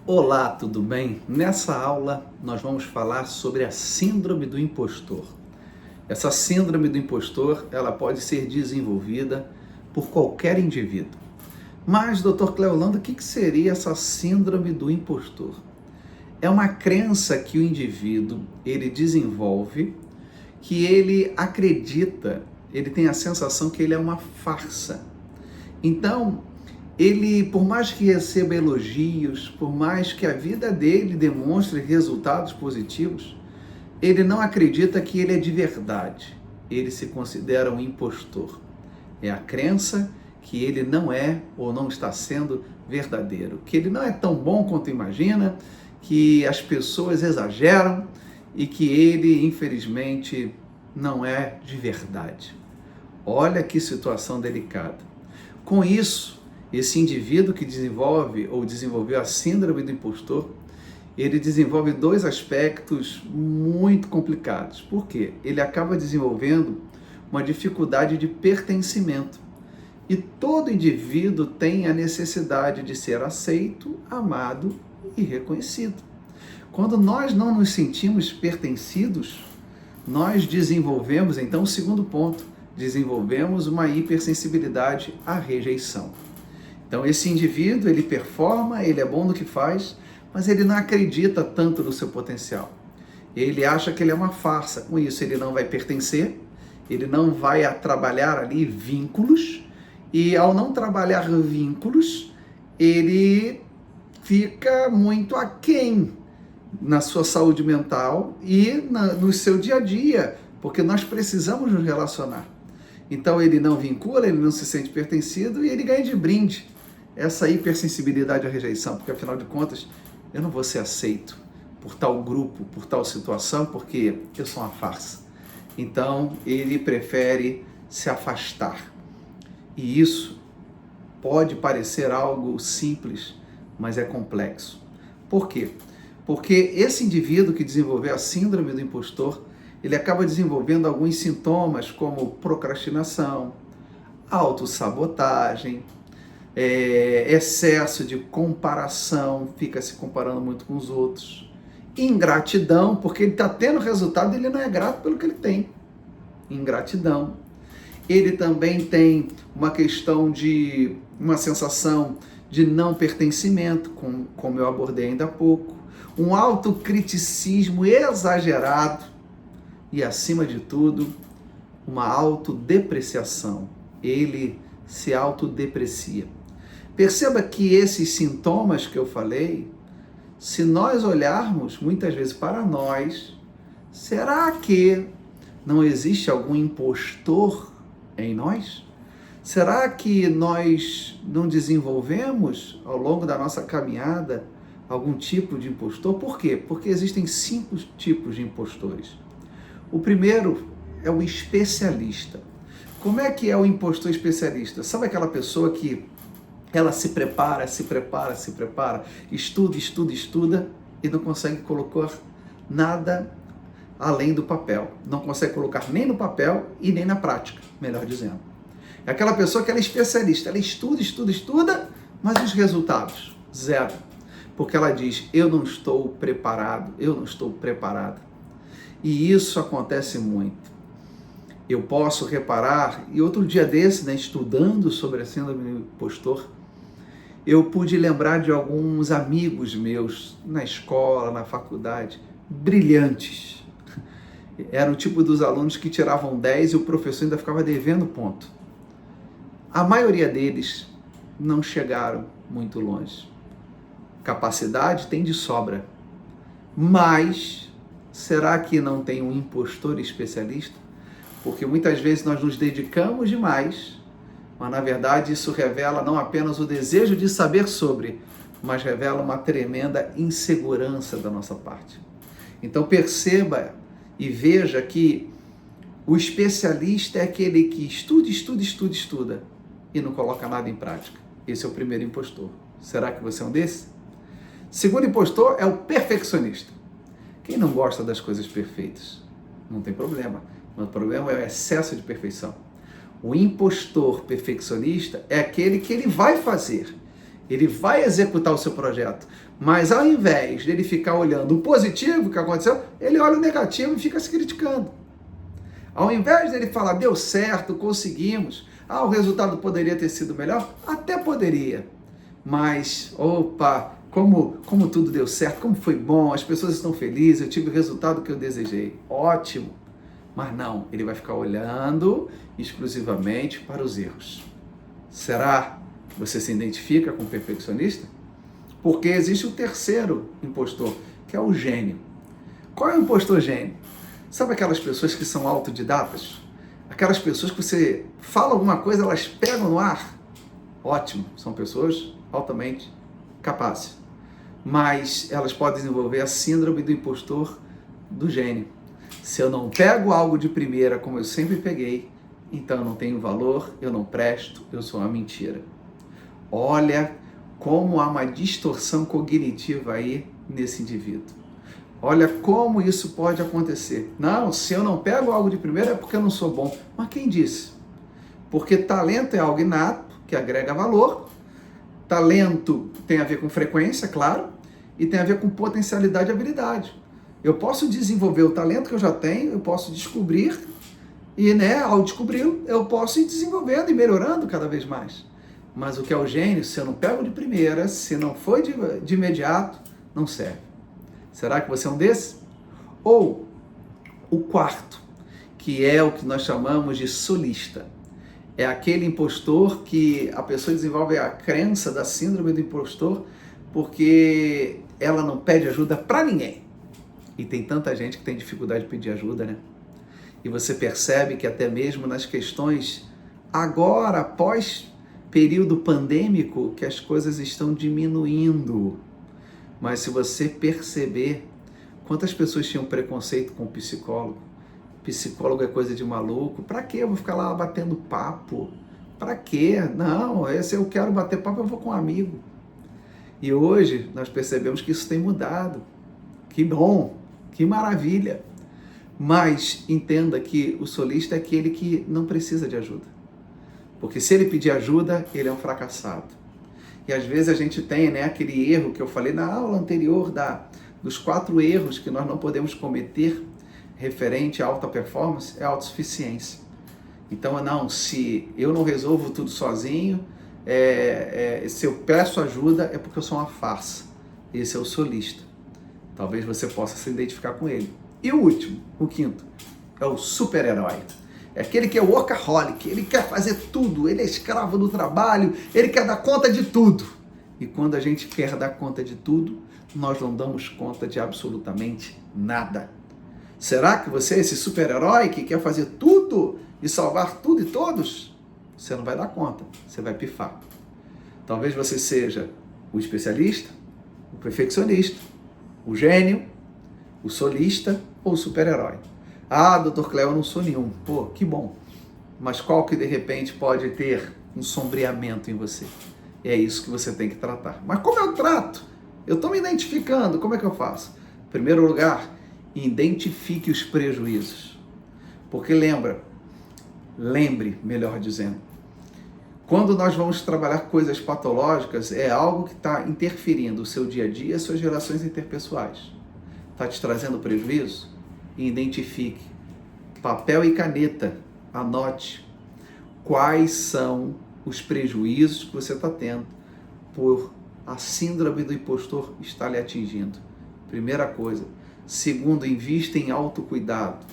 Olá, tudo bem? Nessa aula nós vamos falar sobre a síndrome do impostor. Essa síndrome do impostor, ela pode ser desenvolvida por qualquer indivíduo. Mas, Dr. Cleolando, o que seria essa síndrome do impostor? É uma crença que o indivíduo ele desenvolve, que ele acredita, ele tem a sensação que ele é uma farsa. Então, ele, por mais que receba elogios, por mais que a vida dele demonstre resultados positivos, ele não acredita que ele é de verdade. Ele se considera um impostor. É a crença que ele não é ou não está sendo verdadeiro, que ele não é tão bom quanto imagina, que as pessoas exageram e que ele, infelizmente, não é de verdade. Olha que situação delicada. Com isso, esse indivíduo que desenvolve ou desenvolveu a síndrome do impostor, ele desenvolve dois aspectos muito complicados. Por quê? Ele acaba desenvolvendo uma dificuldade de pertencimento. E todo indivíduo tem a necessidade de ser aceito, amado e reconhecido. Quando nós não nos sentimos pertencidos, nós desenvolvemos, então, o segundo ponto, desenvolvemos uma hipersensibilidade à rejeição. Então, esse indivíduo, ele performa, ele é bom no que faz, mas ele não acredita tanto no seu potencial. Ele acha que ele é uma farsa. Com isso, ele não vai pertencer, ele não vai trabalhar ali vínculos, e ao não trabalhar vínculos, ele fica muito aquém na sua saúde mental e no seu dia a dia, porque nós precisamos nos relacionar. Então ele não vincula, ele não se sente pertencido e ele ganha de brinde essa hipersensibilidade à rejeição, porque afinal de contas eu não vou ser aceito por tal grupo, por tal situação, porque eu sou uma farsa. Então ele prefere se afastar. E isso pode parecer algo simples, mas é complexo. Por quê? Porque esse indivíduo que desenvolveu a síndrome do impostor, ele acaba desenvolvendo alguns sintomas como procrastinação, autossabotagem, excesso de comparação, fica se comparando muito com os outros, ingratidão, porque ele está tendo resultado e ele não é grato pelo que ele tem. Ingratidão. Ele também tem uma questão de uma sensação de não pertencimento, como eu abordei ainda há pouco, um autocriticismo exagerado e, acima de tudo, uma autodepreciação. Ele se autodeprecia. Perceba que esses sintomas que eu falei, se nós olharmos muitas vezes para nós, será que não existe algum impostor em nós? Será que nós não desenvolvemos ao longo da nossa caminhada algum tipo de impostor? Por quê? Porque existem 5 tipos de impostores. O primeiro é o especialista. Como é que é o impostor especialista? Sabe aquela pessoa que ela se prepara, estuda e não consegue colocar nada além do papel. Não consegue colocar nem no papel e nem na prática, melhor dizendo. É aquela pessoa que ela é especialista, ela estuda, mas os resultados, zero. Porque ela diz, eu não estou preparado, eu não estou preparada. E isso acontece muito. Eu posso reparar, e outro dia desse, estudando sobre a síndrome do impostor, eu pude lembrar de alguns amigos meus na escola, na faculdade, brilhantes. Era o tipo dos alunos que tiravam 10 e o professor ainda ficava devendo ponto. A maioria deles não chegaram muito longe. Capacidade tem de sobra. Mas, será que não tem um impostor especialista? Porque muitas vezes nós nos dedicamos demais, mas na verdade isso revela não apenas o desejo de saber sobre, mas revela uma tremenda insegurança da nossa parte. Então perceba e veja que o especialista é aquele que estuda e não coloca nada em prática. Esse é o primeiro impostor. Será que você é um desses? Segundo impostor é o perfeccionista. Quem não gosta das coisas perfeitas? Não tem problema. Mas o problema é o excesso de perfeição. O impostor perfeccionista é aquele que ele vai fazer, ele vai executar o seu projeto, Mas ao invés dele ficar olhando o positivo que aconteceu, ele olha o negativo e fica se criticando. Ao invés dele falar, deu certo, conseguimos, o resultado poderia ter sido melhor, até poderia. Mas, opa, como tudo deu certo, como foi bom, as pessoas estão felizes, eu tive o resultado que eu desejei. Ótimo. Mas não, ele vai ficar olhando exclusivamente para os erros. Será que você se identifica com o perfeccionista? Porque existe o terceiro impostor, que é o gênio. Qual é o impostor gênio? Sabe aquelas pessoas que são autodidatas? Aquelas pessoas que você fala alguma coisa, elas pegam no ar? Ótimo, são pessoas altamente capazes. Mas elas podem desenvolver a síndrome do impostor do gênio. Se eu não pego algo de primeira, como eu sempre peguei, então eu não tenho valor, eu não presto, eu sou uma mentira. Olha como há uma distorção cognitiva aí nesse indivíduo. Olha como isso pode acontecer. Não, se eu não pego algo de primeira é porque eu não sou bom. Mas quem disse? Porque talento é algo inato, que agrega valor. Talento tem a ver com frequência, claro, e tem a ver com potencialidade e habilidade. Eu posso desenvolver o talento que eu já tenho, eu posso descobrir, e ao descobri-lo, eu posso ir desenvolvendo e melhorando cada vez mais. Mas o que é o gênio, se eu não pego de primeira, se não foi de imediato, não serve. Será que você é um desses? Ou o quarto, que é o que nós chamamos de solista. É aquele impostor que a pessoa desenvolve a crença da síndrome do impostor porque ela não pede ajuda para ninguém. E tem tanta gente que tem dificuldade de pedir ajuda, né? E você percebe que até mesmo nas questões agora, após período pandêmico, que as coisas estão diminuindo. Mas se você perceber quantas pessoas tinham preconceito com o psicólogo, psicólogo é coisa de maluco, pra que eu vou ficar lá batendo papo? Pra quê? Não, se eu quero bater papo, eu vou com um amigo. E hoje nós percebemos que isso tem mudado. Que bom, que maravilha. Mas entenda que o solista é aquele que não precisa de ajuda. Porque se ele pedir ajuda, ele é um fracassado. E às vezes a gente tem aquele erro que eu falei na aula anterior dos 4 erros que nós não podemos cometer referente à alta performance, é a autossuficiência. Então, se eu não resolvo tudo sozinho, se eu peço ajuda, é porque eu sou uma farsa. Esse é o solista. Talvez você possa se identificar com ele. E o último, o quinto, é o super-herói. É aquele que é workaholic, ele quer fazer tudo, ele é escravo do trabalho, ele quer dar conta de tudo. E quando a gente quer dar conta de tudo, nós não damos conta de absolutamente nada. Será que você é esse super-herói que quer fazer tudo e salvar tudo e todos? Você não vai dar conta, você vai pifar. Talvez você seja o especialista, o perfeccionista, o gênio, o solista ou o super-herói. Doutor Cléo, eu não sou nenhum. Pô, que bom. Mas qual que de repente pode ter um sombreamento em você? É isso que você tem que tratar. Mas como eu trato? Eu estou me identificando, como é que eu faço? Em primeiro lugar, identifique os prejuízos. Porque lembre, melhor dizendo, quando nós vamos trabalhar coisas patológicas, é algo que está interferindo o seu dia a dia, suas relações interpessoais. Está te trazendo prejuízo? Identifique. Papel e caneta, anote quais são os prejuízos que você está tendo por a síndrome do impostor estar lhe atingindo. Primeira coisa. Segundo, invista em autocuidado.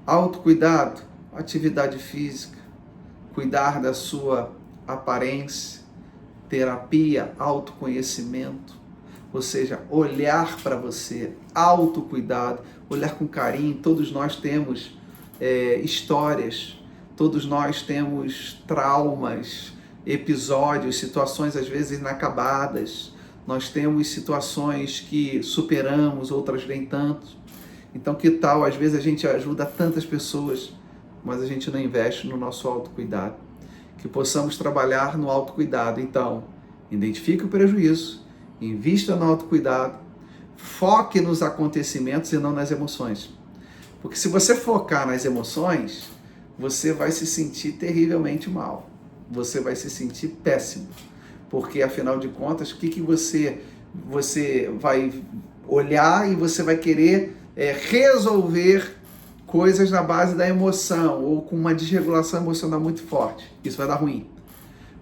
Autocuidado, atividade física, cuidar da sua aparência, terapia, autoconhecimento, ou seja, olhar para você, autocuidado, olhar com carinho. Todos nós temos histórias, todos nós temos traumas, episódios, situações às vezes inacabadas. Nós temos situações que superamos, outras nem tanto. Então que tal, às vezes a gente ajuda tantas pessoas, mas a gente não investe no nosso autocuidado. Que possamos trabalhar no autocuidado. Então, identifique o prejuízo, invista no autocuidado, foque nos acontecimentos e não nas emoções. Porque se você focar nas emoções, você vai se sentir terrivelmente mal. Você vai se sentir péssimo. Porque, afinal de contas, o que você você vai olhar e você vai querer resolver coisas na base da emoção ou com uma desregulação emocional muito forte. Isso vai dar ruim.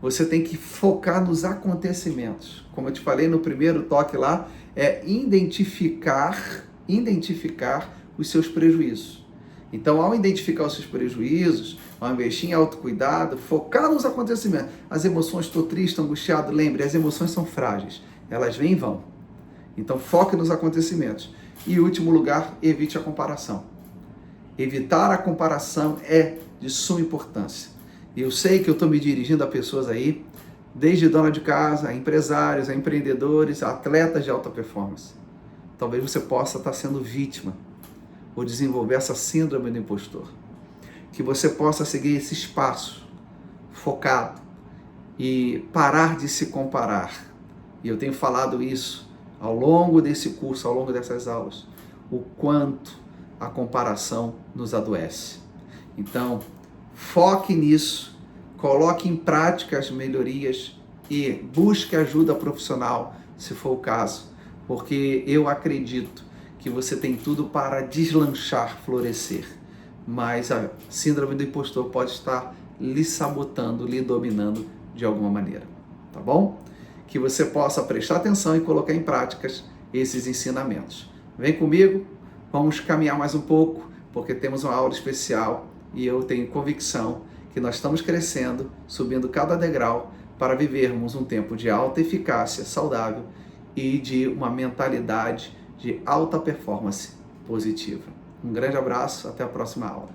Você tem que focar nos acontecimentos. Como eu te falei no primeiro toque lá, é identificar os seus prejuízos. Então, ao identificar os seus prejuízos, ao investir em autocuidado, focar nos acontecimentos. As emoções, estou triste, estou angustiado, lembre, as emoções são frágeis. Elas vêm e vão. Então, foque nos acontecimentos. E, em último lugar, evite a comparação. Evitar a comparação é de suma importância. E eu sei que eu estou me dirigindo a pessoas aí, desde dona de casa, a empresários, a empreendedores, a atletas de alta performance. Talvez você possa estar sendo vítima ou desenvolver essa síndrome do impostor. Que você possa seguir esse espaço focado e parar de se comparar. E eu tenho falado isso ao longo desse curso, ao longo dessas aulas, o quanto a comparação nos adoece. Então, foque nisso, coloque em prática as melhorias e busque ajuda profissional, se for o caso, porque eu acredito que você tem tudo para deslanchar, florescer, mas a síndrome do impostor pode estar lhe sabotando, lhe dominando de alguma maneira, tá bom? Que você possa prestar atenção e colocar em práticas esses ensinamentos. Vem comigo, vamos caminhar mais um pouco, porque temos uma aula especial e eu tenho convicção que nós estamos crescendo, subindo cada degrau para vivermos um tempo de alta eficácia saudável e de uma mentalidade de alta performance positiva. Um grande abraço, até a próxima aula.